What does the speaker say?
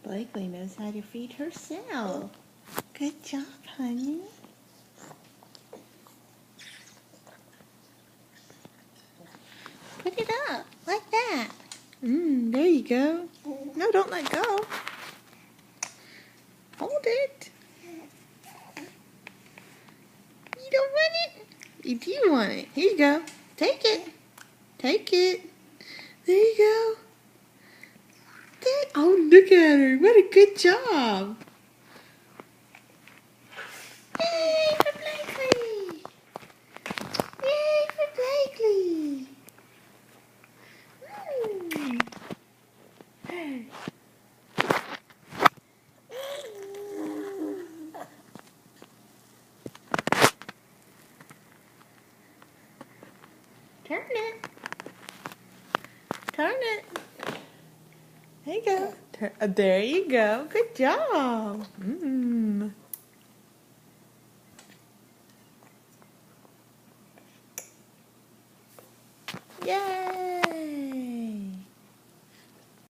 Blakely knows how to feed herself. Good job, honey. Put it up, like that. There you go. No, don't let go. Hold it. You don't want it? You do want it. Here you go. Take it. Take it. There you go. Oh, look at her. What a good job. Yay for Blakely. Yay for Blakely. Turn it. Turn it. There you go. There you go. Good job. Yay.